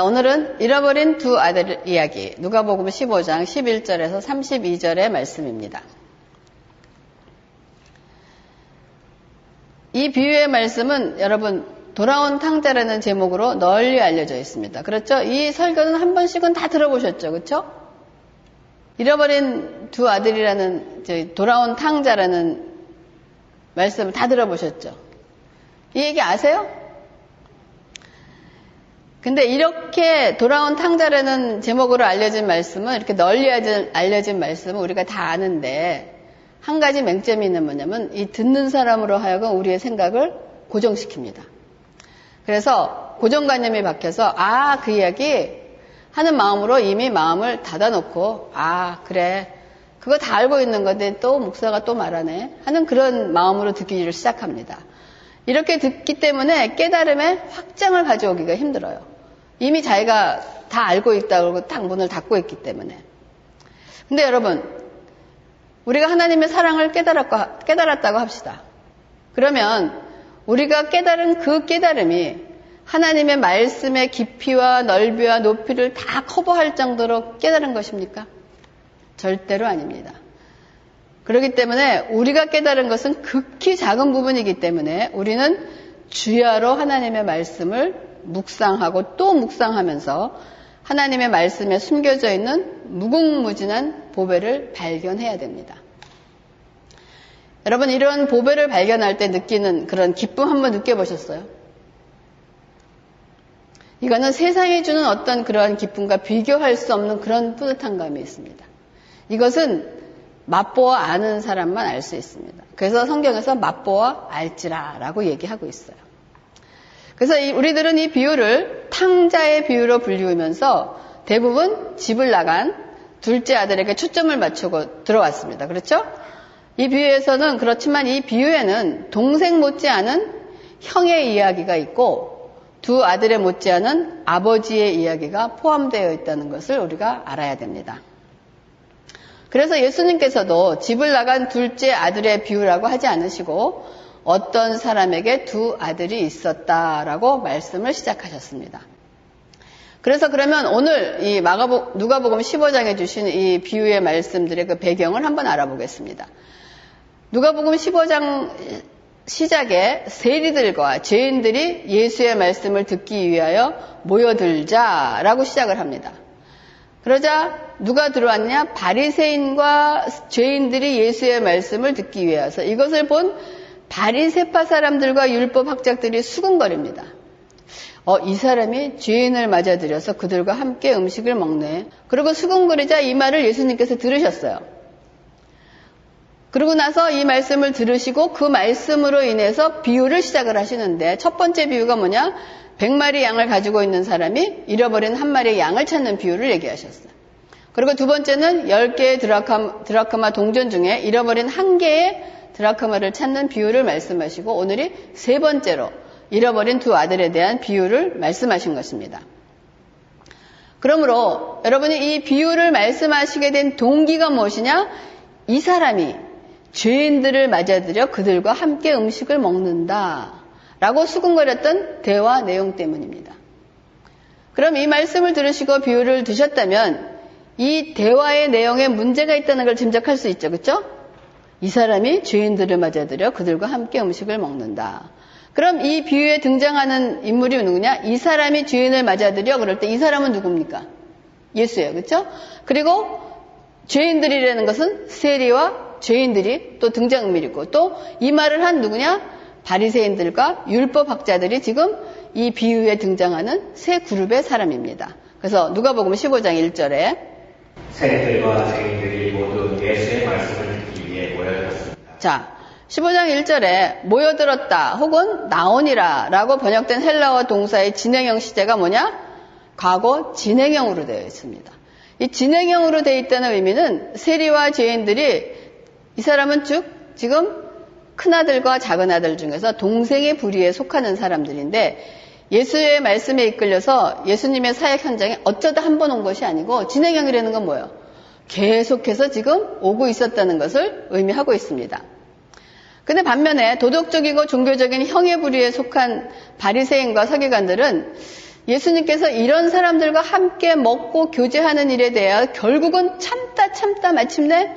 오늘은 잃어버린 두 아들 이야기, 누가복음 15장 11절에서 32절의 말씀입니다. 이 비유의 말씀은 여러분 돌아온 탕자라는 제목으로 널리 알려져 있습니다. 그렇죠? 이 설교는 한 번씩은 다 들어보셨죠? 그렇죠? 잃어버린 두 아들이라는 돌아온 탕자라는 말씀을 다 들어보셨죠? 이 얘기 아세요? 근데 이렇게 돌아온 탕자라는 제목으로 알려진 말씀은, 이렇게 널리 알려진 말씀은 우리가 다 아는데 한 가지 맹점이 있는 뭐냐면 이 듣는 사람으로 하여금 우리의 생각을 고정시킵니다. 그래서 고정관념이 박혀서 그 이야기 하는 마음으로 이미 마음을 닫아놓고 그래 그거 다 알고 있는 건데 또 목사가 또 말하네 하는 그런 마음으로 듣기를 시작합니다. 이렇게 듣기 때문에 깨달음의 확장을 가져오기가 힘들어요. 이미 자기가 다 알고 있다고 그러고 딱 문을 닫고 있기 때문에. 근데 여러분, 우리가 하나님의 사랑을 깨달았다고 합시다. 그러면 우리가 깨달은 그 깨달음이 하나님의 말씀의 깊이와 넓이와 높이를 다 커버할 정도로 깨달은 것입니까? 절대로 아닙니다. 그렇기 때문에 우리가 깨달은 것은 극히 작은 부분이기 때문에 우리는 주야로 하나님의 말씀을 묵상하고 또 묵상하면서 하나님의 말씀에 숨겨져 있는 무궁무진한 보배를 발견해야 됩니다. 여러분, 이런 보배를 발견할 때 느끼는 그런 기쁨 한번 느껴보셨어요? 이거는 세상이 주는 어떤 그러한 기쁨과 비교할 수 없는 그런 뿌듯한 감이 있습니다. 이것은 맛보아 아는 사람만 알 수 있습니다. 그래서 성경에서 맛보아 알지라라고 얘기하고 있어요. 그래서 우리들은 이 비유를 탕자의 비유로 불리우면서 대부분 집을 나간 둘째 아들에게 초점을 맞추고 들어왔습니다. 그렇죠? 이 비유에서는 그렇지만 이 비유에는 동생 못지않은 형의 이야기가 있고 두 아들의 못지않은 아버지의 이야기가 포함되어 있다는 것을 우리가 알아야 됩니다. 그래서 예수님께서도 집을 나간 둘째 아들의 비유라고 하지 않으시고 어떤 사람에게 두 아들이 있었다라고 말씀을 시작하셨습니다. 그래서 그러면 오늘 이 누가복음 15장에 주신 이 비유의 말씀들의 그 배경을 한번 알아보겠습니다. 누가복음 15장 시작에 세리들과 죄인들이 예수의 말씀을 듣기 위하여 모여들자라고 시작을 합니다. 그러자 누가 들어왔냐? 바리새인과 죄인들이 예수의 말씀을 듣기 위해서 이것을 본 바리새파 사람들과 율법 학자들이 수군거립니다. 이 사람이 죄인을 맞아들여서 그들과 함께 음식을 먹네. 그리고 수군거리자 이 말을 예수님께서 들으셨어요. 그러고 나서 이 말씀을 들으시고 그 말씀으로 인해서 비유를 시작을 하시는데 첫 번째 비유가 뭐냐? 100마리 양을 가지고 있는 사람이 잃어버린 한 마리의 양을 찾는 비유를 얘기하셨어요. 그리고 두 번째는 10개의 드라크마 동전 중에 잃어버린 한 개의 드라크마를 찾는 비유를 말씀하시고 오늘이 세 번째로 잃어버린 두 아들에 대한 비유를 말씀하신 것입니다. 그러므로 여러분이 이 비유를 말씀하시게 된 동기가 무엇이냐? 이 사람이 죄인들을 맞아들여 그들과 함께 음식을 먹는다 라고 수군거렸던 대화 내용 때문입니다. 그럼 이 말씀을 들으시고 비유를 드셨다면 이 대화의 내용에 문제가 있다는 걸 짐작할 수 있죠. 그렇죠? 이 사람이 죄인들을 맞아들여 그들과 함께 음식을 먹는다. 그럼 이 비유에 등장하는 인물이 누구냐? 이 사람이 죄인을 맞아들여 그럴 때 이 사람은 누굽니까? 예수예요. 그렇죠? 그리고 죄인들이라는 것은 세리와 죄인들이 또 등장인물이고 또 이 말을 한 누구냐? 바리새인들과 율법학자들이 지금 이 비유에 등장하는 세 그룹의 사람입니다. 그래서 누가복음 15장 1절에 세리들과 죄인들이 모두 예수의 말씀을 듣기 위해 모여들었습니다. 자, 15장 1절에 모여들었다 혹은 나오니라 라고 번역된 헬라어 동사의 진행형 시제가 뭐냐? 과거 진행형으로 되어 있습니다. 이 진행형으로 되어 있다는 의미는 세리와 죄인들이 이 사람은 쭉 지금 큰아들과 작은아들 중에서 동생의 부리에 속하는 사람들인데 예수의 말씀에 이끌려서 예수님의 사역 현장에 어쩌다 한 번 온 것이 아니고 진행형이라는 건 뭐예요? 계속해서 지금 오고 있었다는 것을 의미하고 있습니다. 근데 반면에 도덕적이고 종교적인 형의 부리에 속한 바리새인과 서기관들은 예수님께서 이런 사람들과 함께 먹고 교제하는 일에 대해 결국은 참다 마침내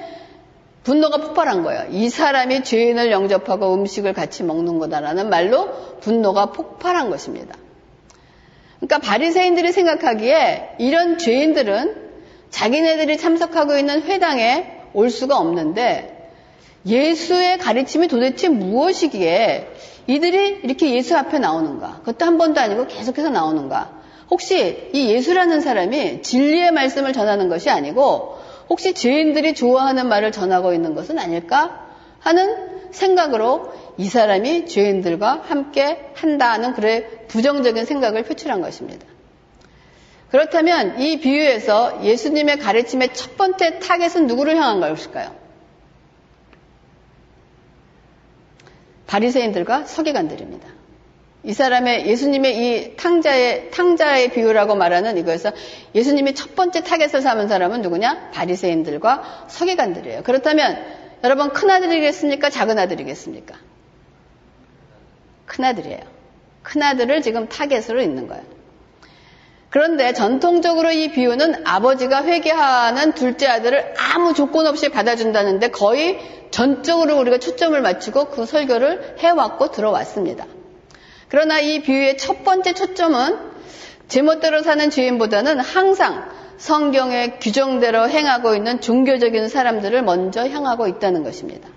분노가 폭발한 거예요. 이 사람이 죄인을 영접하고 음식을 같이 먹는 거다라는 말로 분노가 폭발한 것입니다. 그러니까 바리새인들이 생각하기에 이런 죄인들은 자기네들이 참석하고 있는 회당에 올 수가 없는데 예수의 가르침이 도대체 무엇이기에 이들이 이렇게 예수 앞에 나오는가? 그것도 한 번도 아니고 계속해서 나오는가? 혹시 이 예수라는 사람이 진리의 말씀을 전하는 것이 아니고 혹시 죄인들이 좋아하는 말을 전하고 있는 것은 아닐까 하는 생각으로 이 사람이 죄인들과 함께 한다는 그런 부정적인 생각을 표출한 것입니다. 그렇다면 이 비유에서 예수님의 가르침의 첫 번째 타겟은 누구를 향한 것일까요? 바리새인들과 서기관들입니다. 이 사람의 예수님의 이 탕자의 비유라고 말하는 이거에서 예수님이 첫 번째 타겟을 삼은 사람은 누구냐? 바리새인들과 서기관들이에요. 그렇다면 여러분 큰아들이겠습니까? 작은아들이겠습니까? 큰아들이에요. 큰아들을 지금 타겟으로 있는 거예요. 그런데 전통적으로 이 비유는 아버지가 회개하는 둘째 아들을 아무 조건 없이 받아준다는데 거의 전적으로 우리가 초점을 맞추고 그 설교를 해왔고 들어왔습니다. 그러나 이 비유의 첫 번째 초점은 제멋대로 사는 죄인보다는 항상 성경의 규정대로 행하고 있는 종교적인 사람들을 먼저 향하고 있다는 것입니다.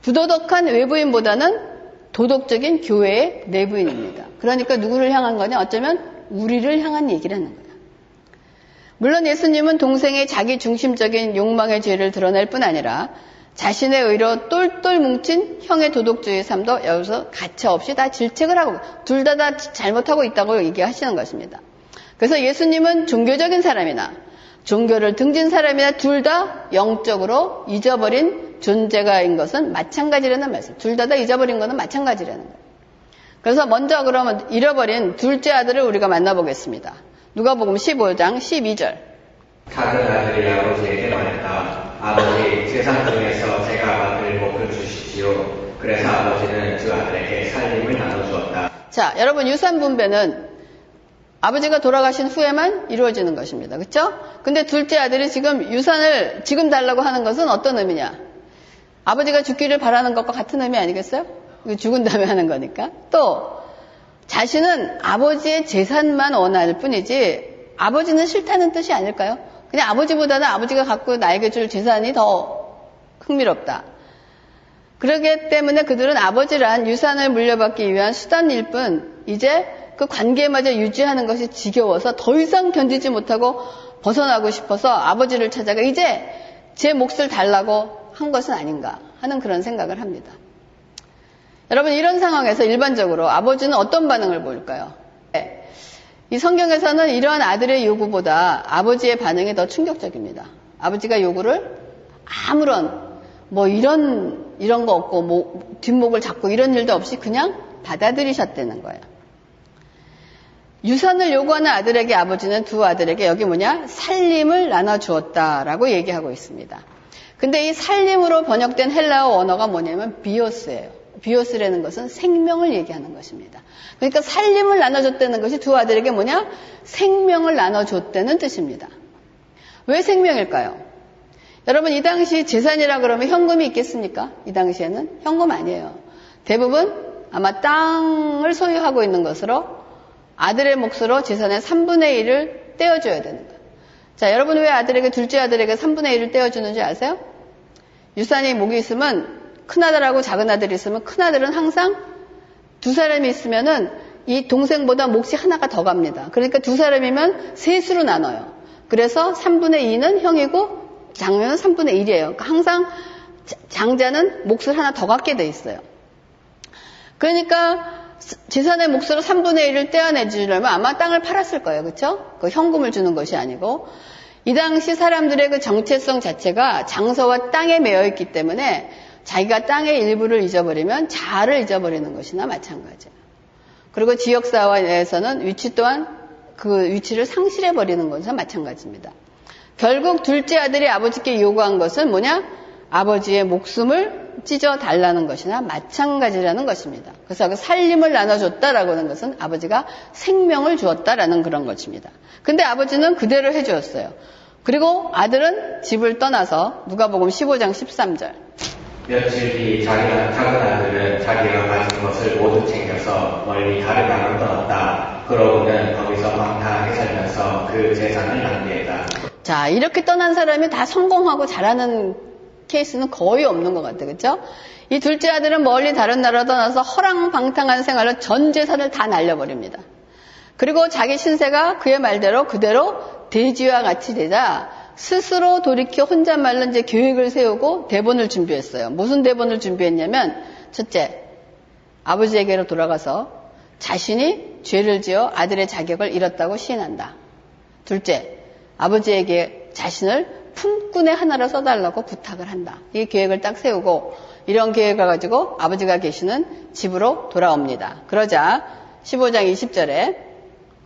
부도덕한 외부인보다는 도덕적인 교회의 내부인입니다. 그러니까 누구를 향한 거냐? 어쩌면 우리를 향한 얘기를 하는 거예요. 물론 예수님은 동생의 자기 중심적인 욕망의 죄를 드러낼 뿐 아니라 자신의 의로 똘똘 뭉친 형의 도덕주의 삶도 여기서 가차없이 다 질책을 하고 둘 다 잘못하고 있다고 얘기하시는 것입니다. 그래서 예수님은 종교적인 사람이나 종교를 등진 사람이나 둘 다 영적으로 잊어버린 존재가인 것은 마찬가지라는 말씀. 둘 다 잊어버린 것은 마찬가지라는 거예요. 그래서 먼저 그러면 잃어버린 둘째 아들을 우리가 만나보겠습니다. 누가복음 15장 12절. 작은 아들이 아버지에게 말했다. 아버지, 세상 중에서 제가 받을 복을 주십시오. 그래서 아버지는 그 아들에게 살림을 나눠주었다. 자, 여러분 유산 분배는 아버지가 돌아가신 후에만 이루어지는 것입니다. 그렇죠? 근데 둘째 아들이 지금 유산을 지금 달라고 하는 것은 어떤 의미냐? 아버지가 죽기를 바라는 것과 같은 의미 아니겠어요? 죽은 다음에 하는 거니까. 또 자신은 아버지의 재산만 원할 뿐이지 아버지는 싫다는 뜻이 아닐까요? 그냥 아버지보다는 아버지가 갖고 나에게 줄 재산이 더 흥미롭다. 그러기 때문에 그들은 아버지란 유산을 물려받기 위한 수단일 뿐 이제 그 관계마저 유지하는 것이 지겨워서 더 이상 견디지 못하고 벗어나고 싶어서 아버지를 찾아가 이제 제 몫을 달라고 한 것은 아닌가 하는 그런 생각을 합니다. 여러분 이런 상황에서 일반적으로 아버지는 어떤 반응을 보일까요? 이 성경에서는 이러한 아들의 요구보다 아버지의 반응이 더 충격적입니다. 아버지가 요구를 아무런 이런 거 없고 뒷목을 잡고 이런 일도 없이 그냥 받아들이셨다는 거예요. 유산을 요구하는 아들에게 아버지는 두 아들에게 여기 살림을 나눠주었다라고 얘기하고 있습니다. 근데 이 살림으로 번역된 헬라어 원어가 뭐냐면 비오스예요. 비오스라는 것은 생명을 얘기하는 것입니다. 그러니까 살림을 나눠줬다는 것이 두 아들에게 생명을 나눠줬다는 뜻입니다. 왜 생명일까요? 여러분 이 당시 재산이라 그러면 현금이 있겠습니까? 이 당시에는 현금 아니에요. 대부분 아마 땅을 소유하고 있는 것으로 아들의 몫으로 재산의 3분의 1을 떼어줘야 되는 거예요. 자, 여러분 왜 둘째 아들에게 3분의 1을 떼어주는지 아세요? 유산이 목이 있으면 큰아들하고 작은아들이 있으면 큰아들은 항상 두 사람이 있으면은 이 동생보다 몫이 하나가 더 갑니다. 그러니까 두 사람이면 셋으로 나눠요. 그래서 3분의 2는 형이고 장녀는 3분의 1이에요. 그러니까 항상 장자는 몫을 하나 더 갖게 돼 있어요. 그러니까 재산의 몫으로 3분의 1을 떼어내주려면 아마 땅을 팔았을 거예요. 그렇죠? 그 현금을 주는 것이 아니고 이 당시 사람들의 그 정체성 자체가 장소와 땅에 매여 있기 때문에 자기가 땅의 일부를 잊어버리면 자아를 잊어버리는 것이나 마찬가지예요. 그리고 지역사회 내에서는 위치 또한 그 위치를 상실해버리는 것과 마찬가지입니다. 결국 둘째 아들이 아버지께 요구한 것은 아버지의 목숨을 찢어 달라는 것이나 마찬가지라는 것입니다. 그래서 그 살림을 나눠줬다라고 하는 것은 아버지가 생명을 주었다라는 그런 것입니다. 근데 아버지는 그대로 해주었어요. 그리고 아들은 집을 떠나서 누가복음 15장 13절. 며칠 뒤 작은 아들은 자기가 가진 것을 모두 챙겨서 멀리 다른 나라로 떠났다. 그러고는 거기서 방탕하게 살면서 그 재산을 낭비했다. 자, 이렇게 떠난 사람이 다 성공하고 잘하는 케이스는 거의 없는 것 같아요. 그렇죠? 이 둘째 아들은 멀리 다른 나라로 떠나서 허랑방탕한 생활로 전 재산을 다 날려버립니다. 그리고 자기 신세가 그의 말대로 그대로 돼지와 같이 되자 스스로 돌이켜 혼잣말로 이제 계획을 세우고 대본을 준비했어요. 무슨 대본을 준비했냐면, 첫째, 아버지에게로 돌아가서 자신이 죄를 지어 아들의 자격을 잃었다고 시인한다. 둘째, 아버지에게 자신을 품꾼의 하나로 써달라고 부탁을 한다. 이 계획을 딱 세우고 이런 계획을 가지고 아버지가 계시는 집으로 돌아옵니다. 그러자 15장 20절에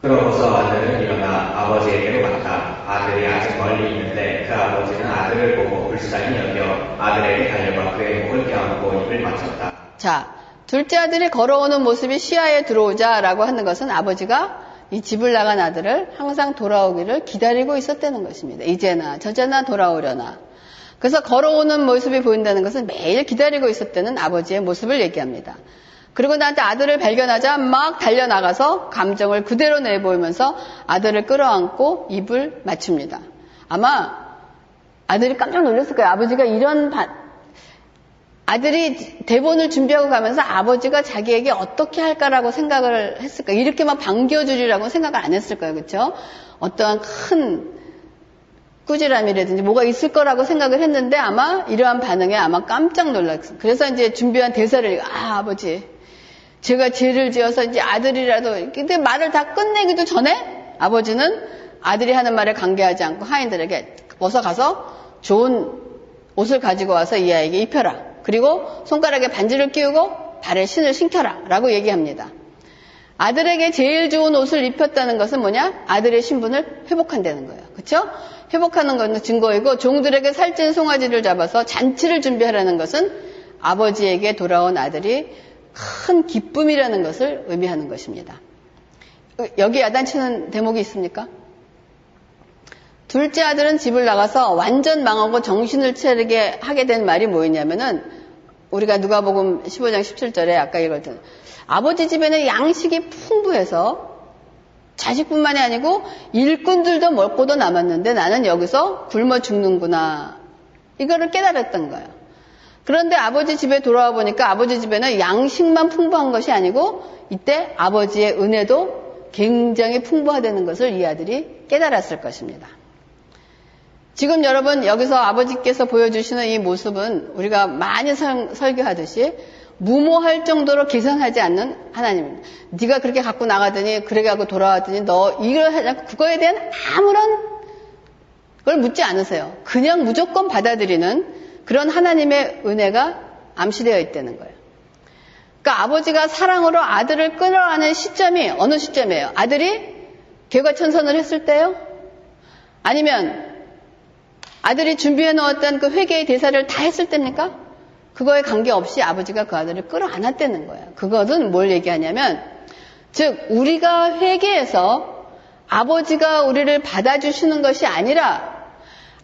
그러고서 아들은 일어나 아버지에게로 갔다. 아들이 아직 멀리 있는데 그 아버지는 아들을 보고 불쌍히 여겨 아들에게 달려가 그의 목을 껴안고 입을 맞췄다. 자, 둘째 아들이 걸어오는 모습이 시야에 들어오자라고 하는 것은 아버지가 이 집을 나간 아들을 항상 돌아오기를 기다리고 있었다는 것입니다. 이제나 저제나 돌아오려나. 그래서 걸어오는 모습이 보인다는 것은 매일 기다리고 있었다는 아버지의 모습을 얘기합니다. 그리고 나한테 아들을 발견하자 막 달려나가서 감정을 그대로 내보이면서 아들을 끌어안고 입을 맞춥니다. 아마 아들이 깜짝 놀랐을 거예요. 아버지가 아들이 대본을 준비하고 가면서 아버지가 자기에게 어떻게 할까라고 생각을 했을 거예요. 이렇게 막 반겨주리라고 생각을 안 했을 거예요. 그렇죠? 어떠한 큰 꾸지람이라든지 뭐가 있을 거라고 생각을 했는데 아마 이러한 반응에 아마 깜짝 놀랐어요. 그래서 이제 준비한 대사를 아버지 제가 죄를 지어서 이제 아들이라도 근데 말을 다 끝내기도 전에 아버지는 아들이 하는 말에 관계하지 않고 하인들에게 어서 가서 좋은 옷을 가지고 와서 이 아이에게 입혀라. 그리고 손가락에 반지를 끼우고 발에 신을 신겨라 라고 얘기합니다. 아들에게 제일 좋은 옷을 입혔다는 것은 뭐냐? 아들의 신분을 회복한다는 거예요. 그렇죠? 회복하는 건 증거이고 종들에게 살찐 송아지를 잡아서 잔치를 준비하라는 것은 아버지에게 돌아온 아들이 큰 기쁨이라는 것을 의미하는 것입니다. 여기 야단치는 대목이 있습니까? 둘째 아들은 집을 나가서 완전 망하고 정신을 차리게 하게 된 말이 뭐였냐면은 우리가 누가복음 15장 17절에 아까 읽었던 아버지 집에는 양식이 풍부해서 자식뿐만이 아니고 일꾼들도 먹고도 남았는데 나는 여기서 굶어 죽는구나. 이거를 깨달았던 거예요. 그런데 아버지 집에 돌아와 보니까 아버지 집에는 양식만 풍부한 것이 아니고 이때 아버지의 은혜도 굉장히 풍부하다는 것을 이 아들이 깨달았을 것입니다. 지금 여러분 여기서 아버지께서 보여주시는 이 모습은 우리가 많이 설교하듯이 무모할 정도로 계산하지 않는 하나님입니다. 네가 그렇게 갖고 나가더니 그렇게 갖고 돌아왔더니 너 이걸 하냐 그거에 대한 아무런 걸 묻지 않으세요. 그냥 무조건 받아들이는 그런 하나님의 은혜가 암시되어 있다는 거예요. 그러니까 아버지가 사랑으로 아들을 끌어안은 시점이 어느 시점이에요? 아들이 개과천선을 했을 때요? 아니면 아들이 준비해 놓았던 그 회개의 대사를 다 했을 때입니까? 그거에 관계없이 아버지가 그 아들을 끌어안았다는 거예요. 그것은 뭘 얘기하냐면 즉 우리가 회개해서 아버지가 우리를 받아주시는 것이 아니라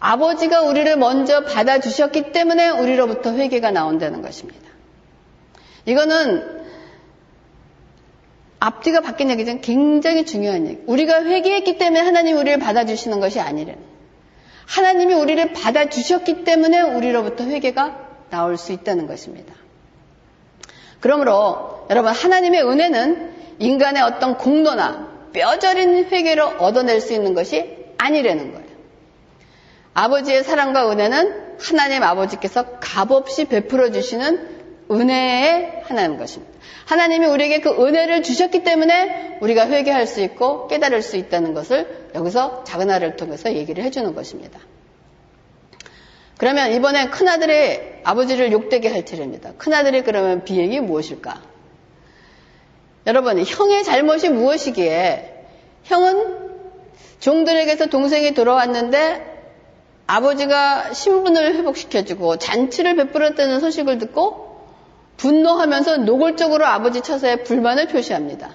아버지가 우리를 먼저 받아주셨기 때문에 우리로부터 회개가 나온다는 것입니다. 이거는 앞뒤가 바뀐 얘기지만 굉장히 중요한 얘기. 우리가 회개했기 때문에 하나님이 우리를 받아주시는 것이 아니라 하나님이 우리를 받아주셨기 때문에 우리로부터 회개가 나올 수 있다는 것입니다. 그러므로 여러분 하나님의 은혜는 인간의 어떤 공로나 뼈저린 회개로 얻어낼 수 있는 것이 아니라는 거예요. 아버지의 사랑과 은혜는 하나님 아버지께서 값없이 베풀어 주시는 은혜의 하나인 것입니다. 하나님이 우리에게 그 은혜를 주셨기 때문에 우리가 회개할 수 있고 깨달을 수 있다는 것을 여기서 작은 아들을 통해서 얘기를 해주는 것입니다. 그러면 이번에 큰아들이 아버지를 욕되게 할 차례입니다. 큰아들이 그러면 비행이 무엇일까? 여러분, 형의 잘못이 무엇이기에 형은 종들에게서 동생이 돌아왔는데 아버지가 신분을 회복시켜주고 잔치를 베풀었다는 소식을 듣고 분노하면서 노골적으로 아버지 처사에 불만을 표시합니다.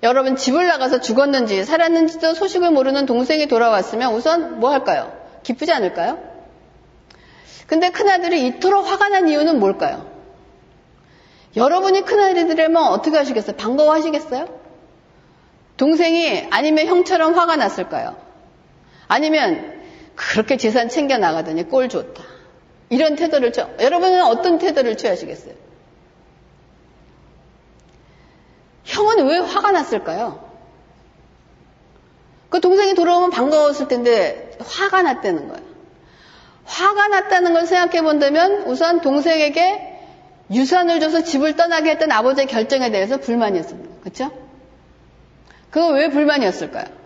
여러분, 집을 나가서 죽었는지 살았는지도 소식을 모르는 동생이 돌아왔으면 우선 뭐 할까요? 기쁘지 않을까요? 근데 큰아들이 이토록 화가 난 이유는 뭘까요? 여러분이 큰아들이라면 어떻게 하시겠어요? 반가워하시겠어요? 동생이 아니면 형처럼 화가 났을까요? 아니면 그렇게 재산 챙겨 나가더니 꼴 좋다. 이런 태도를 여러분은 어떤 태도를 취하시겠어요? 형은 왜 화가 났을까요? 그 동생이 돌아오면 반가웠을 텐데 화가 났다는 거예요. 화가 났다는 걸 생각해 본다면 우선 동생에게 유산을 줘서 집을 떠나게 했던 아버지의 결정에 대해서 불만이었습니다. 그렇죠? 그거 왜 불만이었을까요?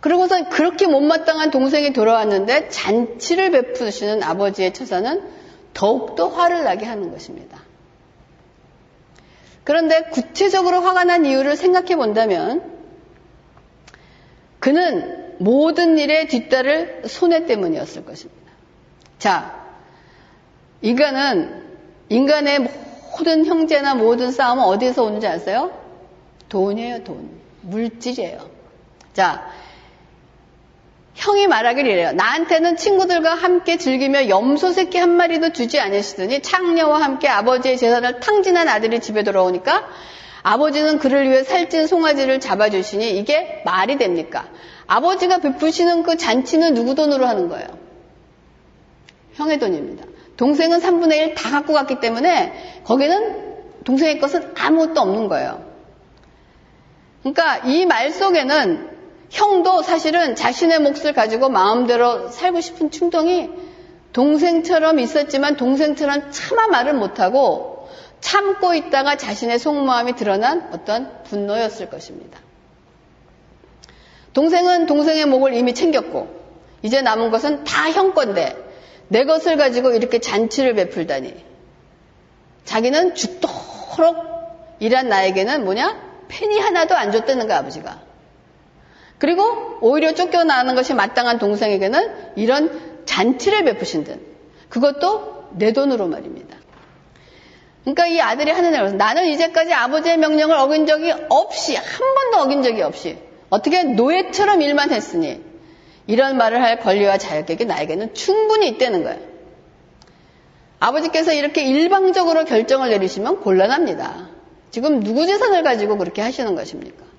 그러고서 그렇게 못마땅한 동생이 돌아왔는데 잔치를 베푸시는 아버지의 처사는 더욱더 화를 나게 하는 것입니다. 그런데 구체적으로 화가 난 이유를 생각해 본다면 그는 모든 일에 뒤따를 손해 때문이었을 것입니다. 자, 인간의 모든 형제나 모든 싸움은 어디에서 오는지 아세요? 돈이에요, 돈. 물질이에요. 자, 형이 말하길 이래요. 나한테는 친구들과 함께 즐기며 염소 새끼 한 마리도 주지 않으시더니 창녀와 함께 아버지의 재산을 탕진한 아들이 집에 돌아오니까 아버지는 그를 위해 살찐 송아지를 잡아주시니 이게 말이 됩니까? 아버지가 베푸시는 그 잔치는 누구 돈으로 하는 거예요? 형의 돈입니다. 동생은 3분의 1 다 갖고 갔기 때문에 거기는 동생의 것은 아무것도 없는 거예요. 그러니까 이 말 속에는 형도 사실은 자신의 몫을 가지고 마음대로 살고 싶은 충동이 동생처럼 있었지만 동생처럼 차마 말을 못하고 참고 있다가 자신의 속마음이 드러난 어떤 분노였을 것입니다. 동생은 동생의 몫을 이미 챙겼고 이제 남은 것은 다 형 건데 내 것을 가지고 이렇게 잔치를 베풀다니 자기는 죽도록 일한 나에게는 페니 하나도 안 줬다는 거야, 아버지가. 그리고 오히려 쫓겨나는 것이 마땅한 동생에게는 이런 잔치를 베푸신 듯. 그것도 내 돈으로 말입니다. 그러니까 이 아들이 하는 얘기는 나는 이제까지 아버지의 명령을 어긴 적이 없이, 한 번도 어긴 적이 없이 어떻게 노예처럼 일만 했으니 이런 말을 할 권리와 자격이 나에게는 충분히 있다는 거예요. 아버지께서 이렇게 일방적으로 결정을 내리시면 곤란합니다. 지금 누구 재산을 가지고 그렇게 하시는 것입니까?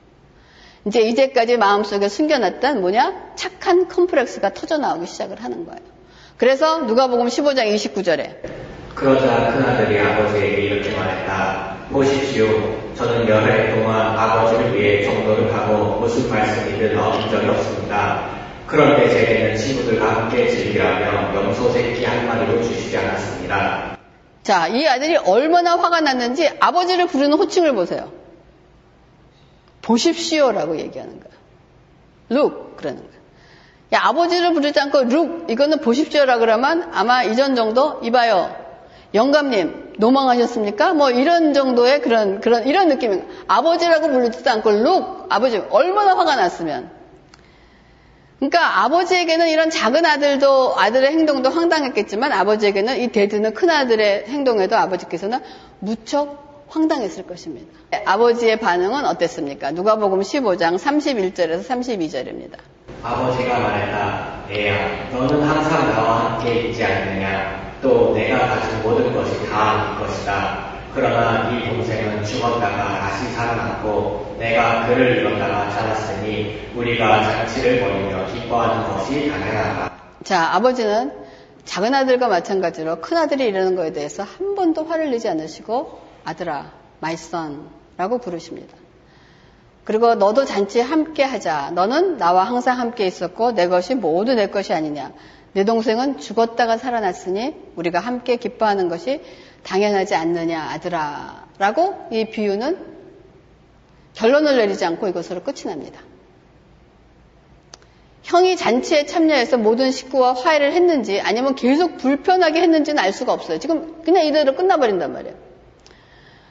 이제까지 마음속에 숨겨놨던 착한 컴플렉스가 터져나오기 시작을 하는 거예요. 그래서 누가복음 15장 29절에 그러자 큰아들이 아버지에게 이렇게 말했다. 보십시오. 저는 여러 해 동안 아버지를 위해 종로를 하고 무슨 말씀이든 어긴 적이 없습니다. 그런데 제게는 친구들과 함께 즐기라며 염소 새끼 한 마리도 주시지 않았습니다. 자, 이 아들이 얼마나 화가 났는지 아버지를 부르는 호칭을 보세요. 보십시오라고 얘기하는 거야. look 그러는 거야. 야, 아버지를 부르지 않고 look 이거는 보십시오라 그러면 아마 이전 정도 이봐요. 영감님 노망하셨습니까? 이런 정도의 이런 느낌인 거야. 아버지라고 부르지도 않고 look 아버지 얼마나 화가 났으면. 그러니까 아버지에게는 이런 작은 아들의 행동도 황당했겠지만 아버지에게는 이 대드는 큰 아들의 행동에도 아버지께서는 무척 황당했을 것입니다. 아버지의 반응은 어땠습니까? 누가복음 15장 31절에서 32절입니다. 아버지가 말했다. 애야, 너는 항상 나와 함께 있지 않느냐? 또 내가 가진 모든 것이 다 네 것이다. 그러나 이 동생은 죽었다가 다시 살아났고 내가 그를 잃었다가 찾았으니 우리가 잔치를 벌이며 기뻐하는 것이 당연하다. 자, 아버지는 작은 아들과 마찬가지로 큰 아들이 이러는 것에 대해서 한 번도 화를 내지 않으시고 아들아, my son 라고 부르십니다. 그리고 너도 잔치에 함께 하자. 너는 나와 항상 함께 있었고 내 것이 모두 내 것이 아니냐. 내 동생은 죽었다가 살아났으니 우리가 함께 기뻐하는 것이 당연하지 않느냐, 아들아. 라고 이 비유는 결론을 내리지 않고 이것으로 끝이 납니다. 형이 잔치에 참여해서 모든 식구와 화해를 했는지 아니면 계속 불편하게 했는지는 알 수가 없어요. 지금 그냥 이대로 끝나버린단 말이에요.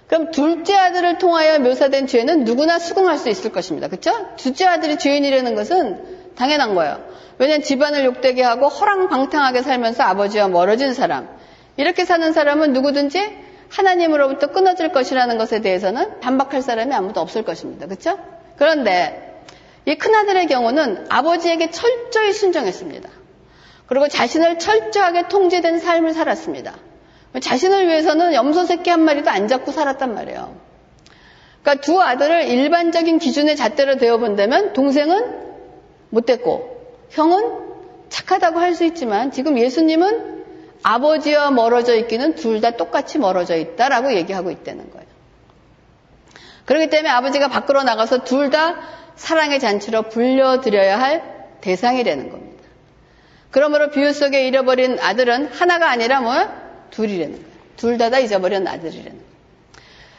그럼 둘째 아들을 통하여 묘사된 죄는 누구나 수긍할 수 있을 것입니다. 그렇죠? 둘째 아들이 죄인이라는 것은 당연한 거예요. 왜냐면 집안을 욕되게 하고 허랑방탕하게 살면서 아버지와 멀어진 사람, 이렇게 사는 사람은 누구든지 하나님으로부터 끊어질 것이라는 것에 대해서는 반박할 사람이 아무도 없을 것입니다. 그렇죠? 그런데 이 큰아들의 경우는 아버지에게 철저히 순종했습니다. 그리고 자신을 철저하게 통제된 삶을 살았습니다. 자신을 위해서는 염소 새끼 한 마리도 안 잡고 살았단 말이에요. 그러니까 두 아들을 일반적인 기준의 잣대로 대어본다면 동생은 못됐고 형은 착하다고 할 수 있지만 지금 예수님은 아버지와 멀어져 있기는 둘 다 똑같이 멀어져 있다라고 얘기하고 있다는 거예요. 그렇기 때문에 아버지가 밖으로 나가서 둘 다 사랑의 잔치로 불려드려야 할 대상이 되는 겁니다. 그러므로 비유 속에 잃어버린 아들은 하나가 아니라 둘이라는 거예요. 둘 다 잊어버린 아들이라는 거예요.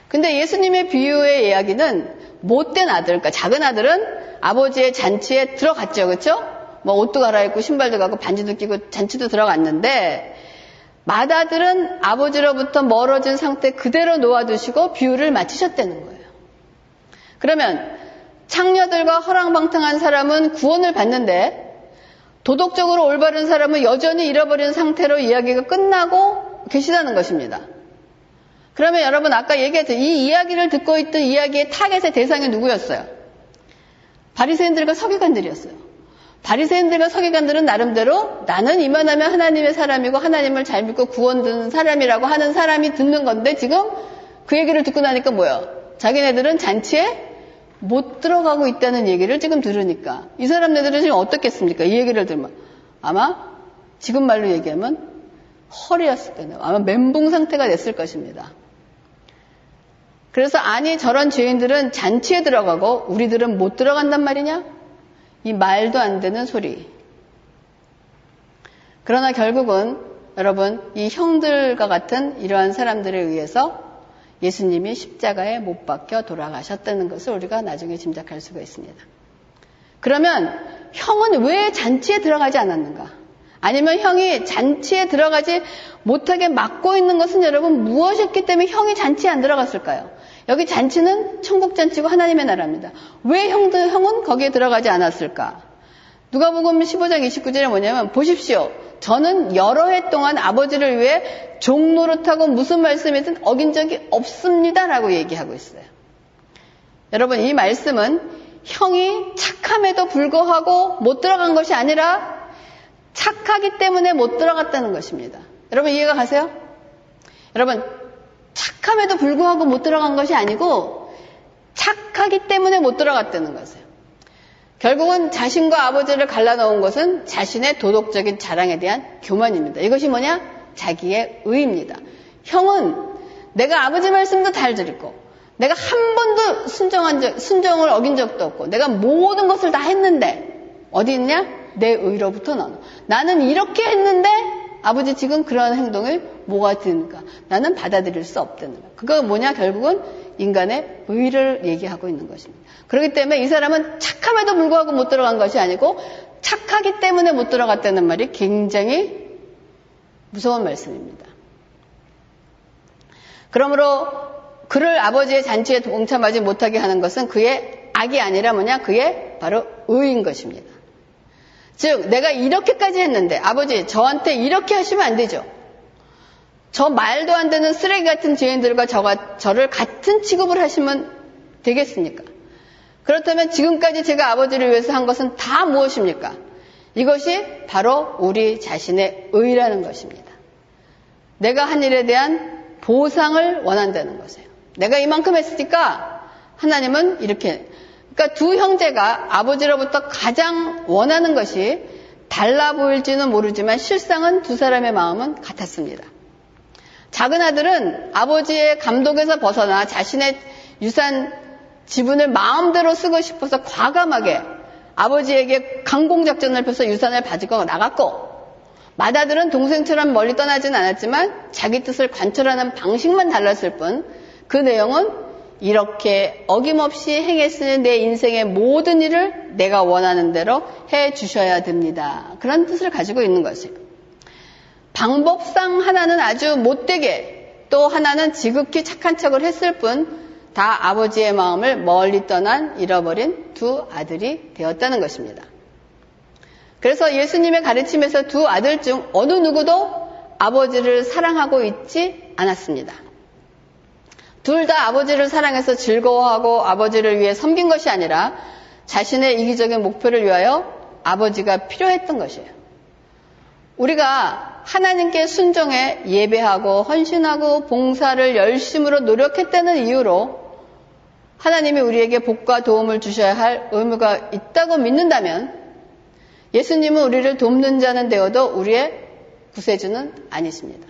근데 예수님의 비유의 이야기는 못된 아들, 그러니까 작은 아들은 아버지의 잔치에 들어갔죠. 그렇죠? 옷도 갈아입고 신발도 가고 반지도 끼고 잔치도 들어갔는데 맏아들은 아버지로부터 멀어진 상태 그대로 놓아두시고 비유를 마치셨다는 거예요. 그러면 창녀들과 허랑방탕한 사람은 구원을 받는데 도덕적으로 올바른 사람은 여전히 잃어버린 상태로 이야기가 끝나고 계시다는 것입니다. 그러면 여러분 아까 얘기했죠. 이 이야기를 듣고 있던 이야기의 타겟의 대상이 누구였어요? 바리새인들과 서기관들이었어요. 바리새인들과 서기관들은 나름대로 나는 이만하면 하나님의 사람이고 하나님을 잘 믿고 구원 듣는 사람이라고 하는 사람이 듣는 건데 지금 그 얘기를 듣고 나니까 뭐예요? 자기네들은 잔치에 못 들어가고 있다는 얘기를 지금 들으니까 이 사람네들은 지금 어떻겠습니까? 이 얘기를 들으면 아마 지금 말로 얘기하면 헐이었을 거예요. 아마 멘붕 상태가 됐을 것입니다. 그래서 아니 저런 죄인들은 잔치에 들어가고 우리들은 못 들어간단 말이냐? 이 말도 안 되는 소리. 그러나 결국은 여러분 이 형들과 같은 이러한 사람들에 의해서 예수님이 십자가에 못 박혀 돌아가셨다는 것을 우리가 나중에 짐작할 수가 있습니다. 그러면 형은 왜 잔치에 들어가지 않았는가? 아니면 형이 잔치에 들어가지 못하게 막고 있는 것은 여러분 무엇이었기 때문에 형이 잔치에 안 들어갔을까요? 여기 잔치는 천국 잔치고 하나님의 나라입니다. 왜 형은 거기에 들어가지 않았을까? 누가복음 15장 29절에 뭐냐면 보십시오. 저는 여러 해 동안 아버지를 위해 종노릇하고 무슨 말씀이든 어긴 적이 없습니다. 라고 얘기하고 있어요. 여러분 이 말씀은 형이 착함에도 불구하고 못 들어간 것이 아니라 착하기 때문에 못 들어갔다는 것입니다. 여러분 이해가 가세요? 여러분 착함에도 불구하고 못 들어간 것이 아니고 착하기 때문에 못 들어갔다는 것이에요. 결국은 자신과 아버지를 갈라놓은 것은 자신의 도덕적인 자랑에 대한 교만입니다. 이것이 뭐냐? 자기의 의입니다. 형은 내가 아버지 말씀도 잘 들었고 내가 한 번도 순종을 어긴 적도 없고 내가 모든 것을 다 했는데 어디 있냐? 내 의로부터 나는 이렇게 했는데 아버지 지금 그런 행동을 뭐가 드니까 나는 받아들일 수 없다는 거예요. 그거 뭐냐? 결국은 인간의 의를 얘기하고 있는 것입니다. 그렇기 때문에 이 사람은 착함에도 불구하고 못 들어간 것이 아니고 착하기 때문에 못 들어갔다는 말이 굉장히 무서운 말씀입니다. 그러므로 그를 아버지의 잔치에 동참하지 못하게 하는 것은 그의 악이 아니라 뭐냐? 그의 바로 의인 것입니다. 즉 내가 이렇게까지 했는데 아버지 저한테 이렇게 하시면 안 되죠. 저 말도 안 되는 쓰레기 같은 죄인들과 저를 같은 취급을 하시면 되겠습니까? 그렇다면 지금까지 제가 아버지를 위해서 한 것은 다 무엇입니까? 이것이 바로 우리 자신의 의라는 것입니다. 내가 한 일에 대한 보상을 원한다는 것이에요. 내가 이만큼 했으니까 하나님은 이렇게. 그러니까 두 형제가 아버지로부터 가장 원하는 것이 달라 보일지는 모르지만 실상은 두 사람의 마음은 같았습니다. 작은 아들은 아버지의 감독에서 벗어나 자신의 유산 지분을 마음대로 쓰고 싶어서 과감하게 아버지에게 강공작전을 펴서 유산을 가지고 나갔고 맏아들은 동생처럼 멀리 떠나진 않았지만 자기 뜻을 관철하는 방식만 달랐을 뿐 그 내용은 이렇게 어김없이 행했으니 내 인생의 모든 일을 내가 원하는 대로 해 주셔야 됩니다. 그런 뜻을 가지고 있는 것이에요. 방법상 하나는 아주 못되게 또 하나는 지극히 착한 척을 했을 뿐 다 아버지의 마음을 멀리 떠난 잃어버린 두 아들이 되었다는 것입니다. 그래서 예수님의 가르침에서 두 아들 중 어느 누구도 아버지를 사랑하고 있지 않았습니다. 둘 다 아버지를 사랑해서 즐거워하고 아버지를 위해 섬긴 것이 아니라 자신의 이기적인 목표를 위하여 아버지가 필요했던 것이에요. 우리가 하나님께 순종해 예배하고 헌신하고 봉사를 열심으로 노력했다는 이유로 하나님이 우리에게 복과 도움을 주셔야 할 의무가 있다고 믿는다면 예수님은 우리를 돕는 자는 되어도 우리의 구세주는 아니십니다.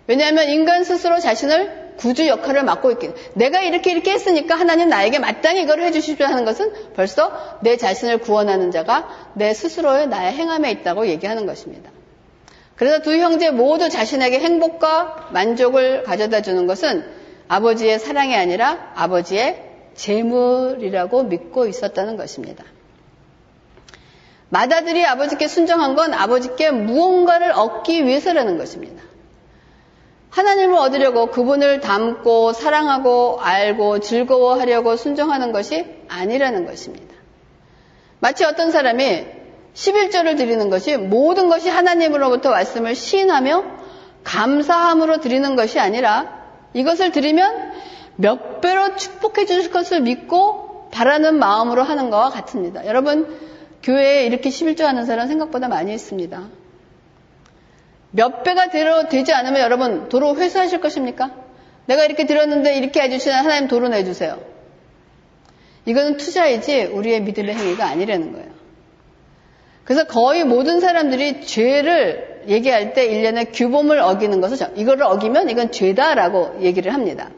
왜냐하면 인간 스스로 자신을 구주 역할을 맡고 있기 때문에 내가 이렇게 했으니까 하나님 나에게 마땅히 이걸 해주십시오 하는 것은 벌써 내 자신을 구원하는 자가 내 스스로의 나의 행함에 있다고 얘기하는 것입니다. 그래서 두 형제 모두 자신에게 행복과 만족을 가져다 주는 것은 아버지의 사랑이 아니라 아버지의 재물이라고 믿고 있었다는 것입니다. 맏아들이 아버지께 순종한 건 아버지께 무언가를 얻기 위해서라는 것입니다. 하나님을 얻으려고 그분을 닮고 사랑하고 알고 즐거워하려고 순종하는 것이 아니라는 것입니다. 마치 어떤 사람이 11조를 드리는 것이 모든 것이 하나님으로부터 왔음을 시인하며 감사함으로 드리는 것이 아니라 이것을 드리면 몇 배로 축복해 주실 것을 믿고 바라는 마음으로 하는 것과 같습니다. 여러분, 교회에 이렇게 11조 하는 사람 생각보다 많이 있습니다. 몇 배가 되지 않으면 여러분 도로 회수하실 것입니까? 내가 이렇게 들었는데 이렇게 해주시면 하나님 도로 내주세요. 이거는 투자이지 우리의 믿음의 행위가 아니라는 거예요. 그래서 거의 모든 사람들이 죄를 얘기할 때 일련의 규범을 어기는 것을 이거를 어기면 이건 죄다라고 얘기를 합니다.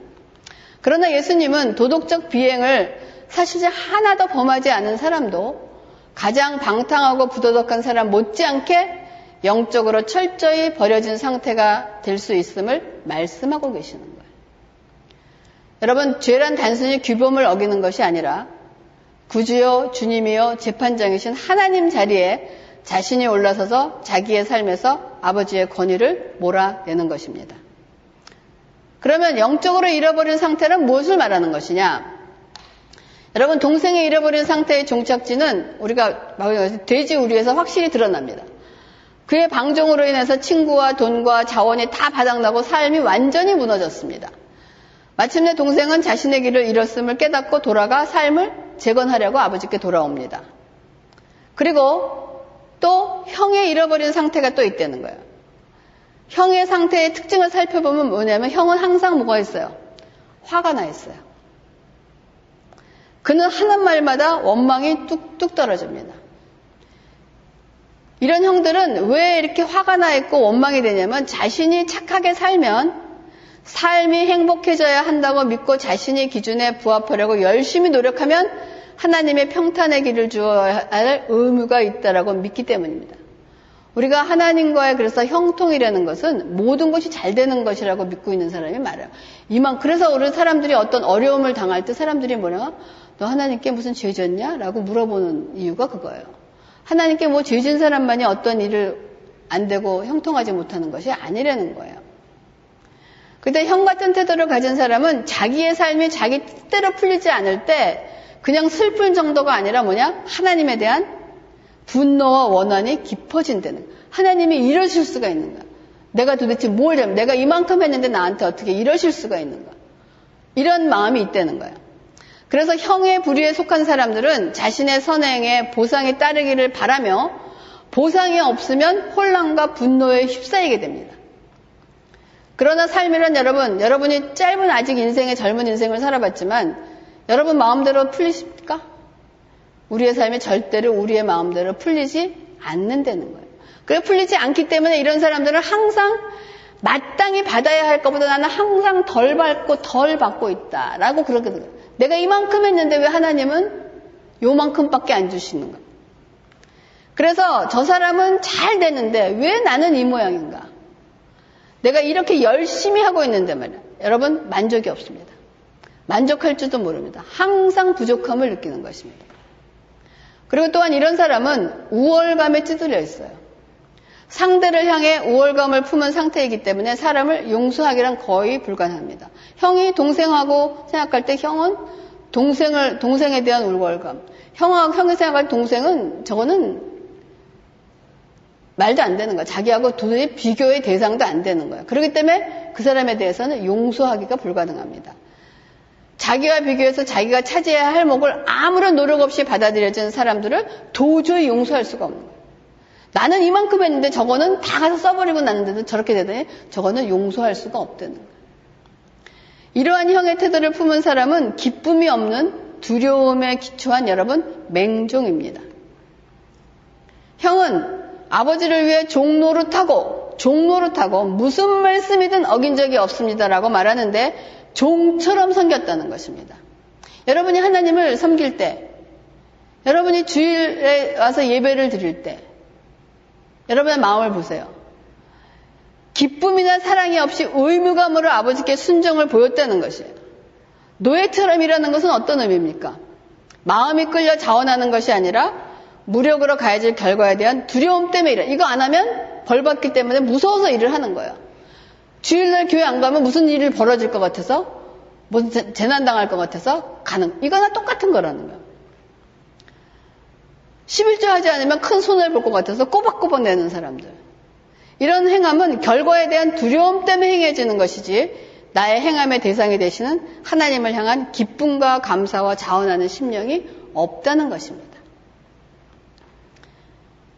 그러나 예수님은 도덕적 비행을 사실 하나도 범하지 않은 사람도 가장 방탕하고 부도덕한 사람 못지않게 영적으로 철저히 버려진 상태가 될 수 있음을 말씀하고 계시는 거예요. 여러분, 죄란 단순히 규범을 어기는 것이 아니라 구주요 주님이요 재판장이신 하나님 자리에 자신이 올라서서 자기의 삶에서 아버지의 권위를 몰아내는 것입니다. 그러면 영적으로 잃어버린 상태는 무엇을 말하는 것이냐? 여러분, 동생이 잃어버린 상태의 종착지는 우리가 돼지 우리에서 확실히 드러납니다. 그의 방종으로 인해서 친구와 돈과 자원이 다 바닥나고 삶이 완전히 무너졌습니다. 마침내 동생은 자신의 길을 잃었음을 깨닫고 돌아가 삶을 재건하려고 아버지께 돌아옵니다. 그리고 또 형의 잃어버린 상태가 또 있다는 거예요. 형의 상태의 특징을 살펴보면 뭐냐면 형은 항상 뭐가 있어요? 화가 나 있어요. 그는 하는 말마다 원망이 뚝뚝 떨어집니다. 이런 형들은 왜 이렇게 화가 나 있고 원망이 되냐면 자신이 착하게 살면 삶이 행복해져야 한다고 믿고 자신의 기준에 부합하려고 열심히 노력하면 하나님의 평탄의 길을 주어야 할 의무가 있다라고 믿기 때문입니다. 우리가 하나님과의 그래서 형통이라는 것은 모든 것이 잘 되는 것이라고 믿고 있는 사람이 많아요. 그래서 우리 사람들이 어떤 어려움을 당할 때 사람들이 뭐냐? 너 하나님께 무슨 죄 졌냐? 라고 물어보는 이유가 그거예요. 하나님께 뭐 죄진 사람만이 어떤 일을 안 되고 형통하지 못하는 것이 아니라는 거예요. 근데 형 같은 태도를 가진 사람은 자기의 삶이 자기 뜻대로 풀리지 않을 때 그냥 슬픈 정도가 아니라 뭐냐? 하나님에 대한 분노와 원한이 깊어진다는 거예요. 하나님이 이러실 수가 있는가? 내가 도대체 뭘 잘못, 내가 이만큼 했는데 나한테 어떻게 이러실 수가 있는가? 이런 마음이 있다는 거예요. 그래서 형의 불의에 속한 사람들은 자신의 선행에 보상이 따르기를 바라며 보상이 없으면 혼란과 분노에 휩싸이게 됩니다. 그러나 삶이란 여러분이 짧은 아직 젊은 인생을 살아봤지만 여러분 마음대로 풀리십니까? 우리의 삶이 절대로 우리의 마음대로 풀리지 않는다는 거예요. 그래 풀리지 않기 때문에 이런 사람들은 항상 마땅히 받아야 할 것보다 나는 항상 덜 받고 덜 받고 있다라고 그렇게 돼요. 내가 이만큼 했는데 왜 하나님은 요만큼밖에 안 주시는가? 그래서 저 사람은 잘 되는데 왜 나는 이 모양인가? 내가 이렇게 열심히 하고 있는데 말이야. 여러분 만족이 없습니다. 만족할 줄도 모릅니다. 항상 부족함을 느끼는 것입니다. 그리고 또한 이런 사람은 우월감에 찌들려 있어요. 상대를 향해 우월감을 품은 상태이기 때문에 사람을 용서하기란 거의 불가능합니다. 형이 동생하고 생각할 때 형은 동생에 대한 우월감. 형이 생각할 동생은 저거는 말도 안 되는 거야. 자기하고 도저히 비교의 대상도 안 되는 거야. 그렇기 때문에 그 사람에 대해서는 용서하기가 불가능합니다. 자기와 비교해서 자기가 차지해야 할 몫을 아무런 노력 없이 받아들여진 사람들을 도저히 용서할 수가 없는 거예요. 나는 이만큼 했는데 저거는 다 가서 써버리고 났는데도 저렇게 되더니 저거는 용서할 수가 없다는 거예요. 이러한 형의 태도를 품은 사람은 기쁨이 없는 두려움에 기초한 여러분 맹종입니다. 형은 아버지를 위해 종노릇하고 무슨 말씀이든 어긴 적이 없습니다라고 말하는데 종처럼 섬겼다는 것입니다. 여러분이 하나님을 섬길 때, 여러분이 주일에 와서 예배를 드릴 때 여러분의 마음을 보세요. 기쁨이나 사랑이 없이 의무감으로 아버지께 순종을 보였다는 것이에요. 노예처럼 일하는 것은 어떤 의미입니까? 마음이 끌려 자원하는 것이 아니라 무력으로 가해질 결과에 대한 두려움 때문에 일해. 이거 안 하면 벌 받기 때문에 무서워서 일을 하는 거예요. 주일날 교회 안 가면 무슨 일이 벌어질 것 같아서, 무슨 재난 당할 것 같아서 가는. 이거나 똑같은 거라는 거예요. 11조 하지 않으면 큰 손해를 볼 것 같아서 꼬박꼬박 내는 사람들. 이런 행함은 결과에 대한 두려움 때문에 행해지는 것이지 나의 행함의 대상이 되시는 하나님을 향한 기쁨과 감사와 자원하는 심령이 없다는 것입니다.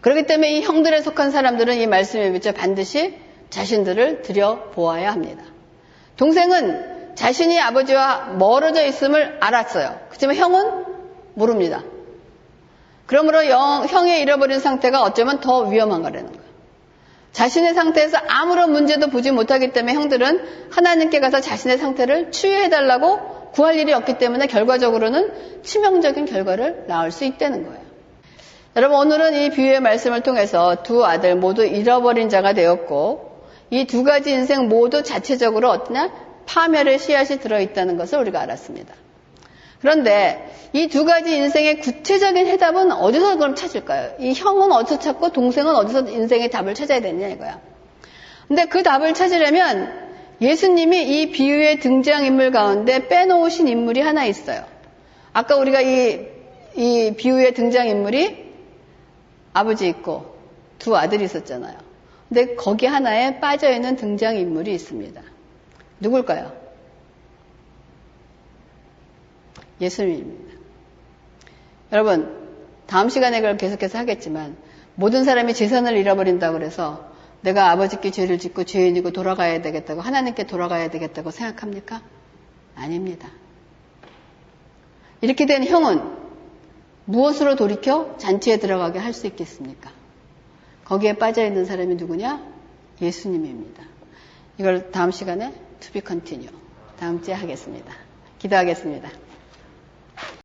그렇기 때문에 이 형들에 속한 사람들은 이 말씀에 비춰 반드시 자신들을 들여보아야 합니다. 동생은 자신이 아버지와 멀어져 있음을 알았어요. 그렇지만 형은 모릅니다. 그러므로 형의 잃어버린 상태가 어쩌면 더 위험한 거라는 거예요. 자신의 상태에서 아무런 문제도 보지 못하기 때문에 형들은 하나님께 가서 자신의 상태를 치유해달라고 구할 일이 없기 때문에 결과적으로는 치명적인 결과를 낳을 수 있다는 거예요. 여러분, 오늘은 이 비유의 말씀을 통해서 두 아들 모두 잃어버린 자가 되었고 이 두 가지 인생 모두 자체적으로 어떠냐? 파멸의 씨앗이 들어있다는 것을 우리가 알았습니다. 그런데 이 두 가지 인생의 구체적인 해답은 어디서 그럼 찾을까요? 이 형은 어디서 찾고 동생은 어디서 인생의 답을 찾아야 되느냐 이거야. 근데 그 답을 찾으려면 예수님이 이 비유의 등장인물 가운데 빼놓으신 인물이 하나 있어요. 아까 우리가 이 비유의 등장인물이 아버지 있고 두 아들이 있었잖아요. 근데 거기 하나에 빠져있는 등장인물이 있습니다. 누굴까요? 예수님입니다. 여러분, 다음 시간에 그걸 계속해서 하겠지만 모든 사람이 재산을 잃어버린다고 그래서 내가 아버지께 죄를 짓고 죄인이고 돌아가야 되겠다고 하나님께 돌아가야 되겠다고 생각합니까? 아닙니다. 이렇게 된 형은 무엇으로 돌이켜 잔치에 들어가게 할 수 있겠습니까? 거기에 빠져있는 사람이 누구냐? 예수님입니다. 이걸 다음 시간에 to be continue 다음 주에 하겠습니다. 기도하겠습니다.